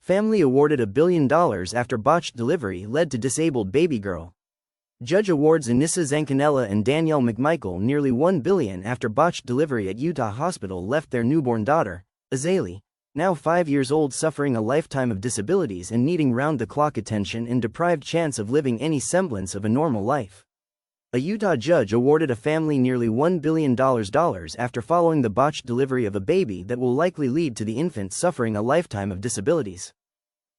Family awarded $1 billion after botched delivery led to disabled baby girl. Judge awards Anissa Zancanella and Danielle McMichael nearly $1 billion after botched delivery at Utah hospital left their newborn daughter, Azalee, now 5 years old, suffering a lifetime of disabilities and needing round-the-clock attention and deprived chance of living any semblance of a normal life. A Utah judge awarded a family nearly $1 billion after following the botched delivery of a baby that will likely lead to the infant suffering a lifetime of disabilities.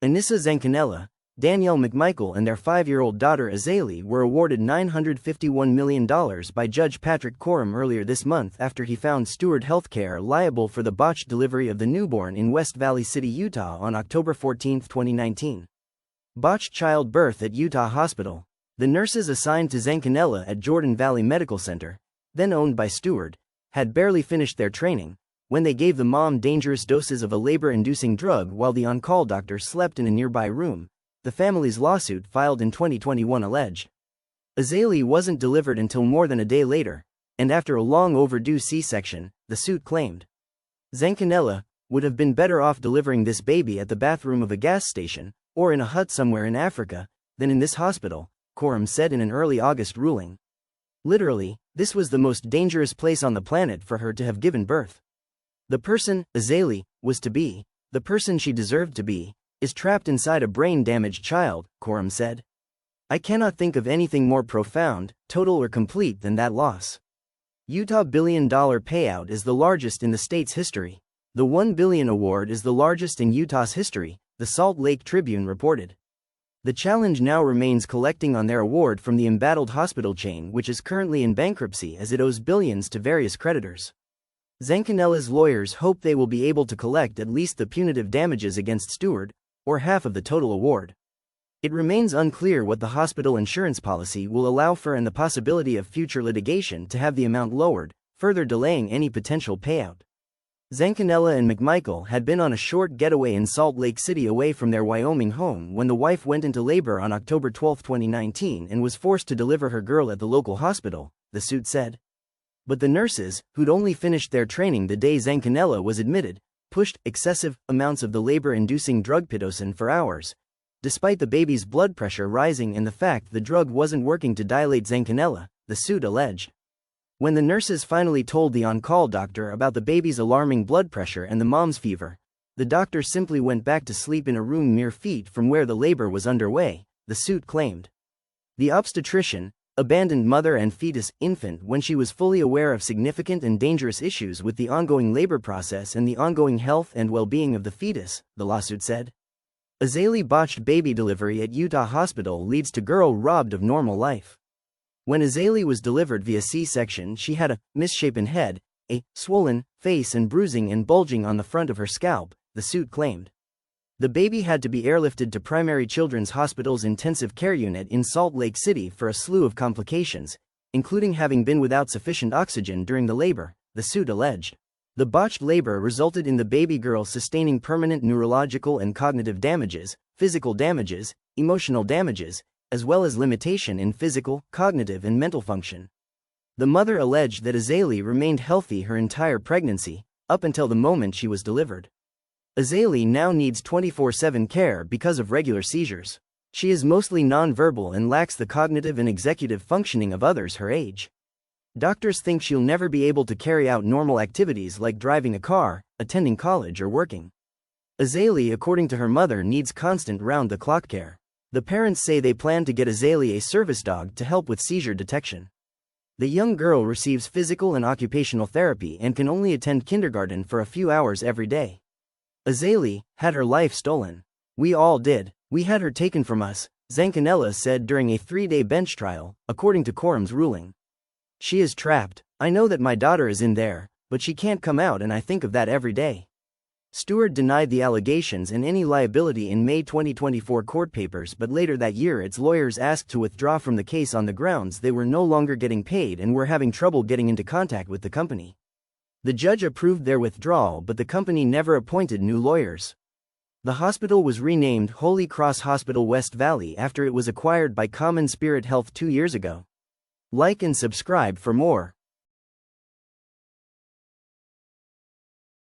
Anissa Zancanella, Danielle McMichael and their 5-year-old daughter Azalee were awarded $951 million by Judge Patrick Coram earlier this month after he found Steward Healthcare liable for the botched delivery of the newborn in West Valley City, Utah on October 14, 2019. Botched childbirth at Utah Hospital. The nurses assigned to Zancanella at Jordan Valley Medical Center, then owned by Steward, had barely finished their training when they gave the mom dangerous doses of a labor-inducing drug while the on-call doctor slept in a nearby room, the family's lawsuit filed in 2021 alleged. Azalee wasn't delivered until more than a day later, and after a long overdue C-section, the suit claimed. Zancanella would have been better off delivering this baby at the bathroom of a gas station, or in a hut somewhere in Africa, than in this hospital, Coram said in an early August ruling. Literally, this was the most dangerous place on the planet for her to have given birth. The person, Azalee, was to be, the person she deserved to be, is trapped inside a brain-damaged child, Coram said. I cannot think of anything more profound, total or complete than that loss. Utah $1 billion payout is the largest in the state's history. The $1 billion award is the largest in Utah's history, the Salt Lake Tribune reported. The challenge now remains collecting on their award from the embattled hospital chain, which is currently in bankruptcy as it owes billions to various creditors. Zancanella's lawyers hope they will be able to collect at least the punitive damages against Steward, or half of the total award. It remains unclear what the hospital insurance policy will allow for and the possibility of future litigation to have the amount lowered, further delaying any potential payout. Zancanella and McMichael had been on a short getaway in Salt Lake City away from their Wyoming home when the wife went into labor on October 12, 2019 and was forced to deliver her girl at the local hospital, the suit said. But the nurses, who'd only finished their training the day Zancanella was admitted, pushed excessive amounts of the labor-inducing drug pitocin for hours, despite the baby's blood pressure rising and the fact the drug wasn't working to dilate Zancanella, the suit alleged. When the nurses finally told the on-call doctor about the baby's alarming blood pressure and the mom's fever, the doctor simply went back to sleep in a room mere feet from where the labor was underway, the suit claimed. The obstetrician abandoned mother and fetus infant when she was fully aware of significant and dangerous issues with the ongoing labor process and the ongoing health and well-being of the fetus, the lawsuit said. Azalee botched baby delivery at Utah hospital leads to girl robbed of normal life. When Azalee was delivered via C-section, she had a misshapen head, a swollen face and bruising and bulging on the front of her scalp, the suit claimed. The baby had to be airlifted to Primary Children's Hospital's intensive care unit in Salt Lake City for a slew of complications, including having been without sufficient oxygen during the labor, the suit alleged. The botched labor resulted in the baby girl sustaining permanent neurological and cognitive damages, physical damages, emotional damages, as well as limitation in physical, cognitive and mental function. The mother alleged that Azalee remained healthy her entire pregnancy, up until the moment she was delivered. Azalee now needs 24/7 care because of regular seizures. She is mostly nonverbal and lacks the cognitive and executive functioning of others her age. Doctors think she'll never be able to carry out normal activities like driving a car, attending college or working. Azalee, according to her mother, needs constant round-the-clock care. The parents say they plan to get Azalee a service dog to help with seizure detection. The young girl receives physical and occupational therapy and can only attend kindergarten for a few hours every day. Azalee had her life stolen. We all did. We had her taken from us, Zancanella said during a 3-day bench trial, according to Coram's ruling. She is trapped. I know that my daughter is in there, but she can't come out and I think of that every day. Steward denied the allegations and any liability in May 2024 court papers, but later that year its lawyers asked to withdraw from the case on the grounds they were no longer getting paid and were having trouble getting into contact with the company. The judge approved their withdrawal, but the company never appointed new lawyers. The hospital was renamed Holy Cross Hospital West Valley after it was acquired by Common Spirit Health 2 years ago. Like and subscribe for more.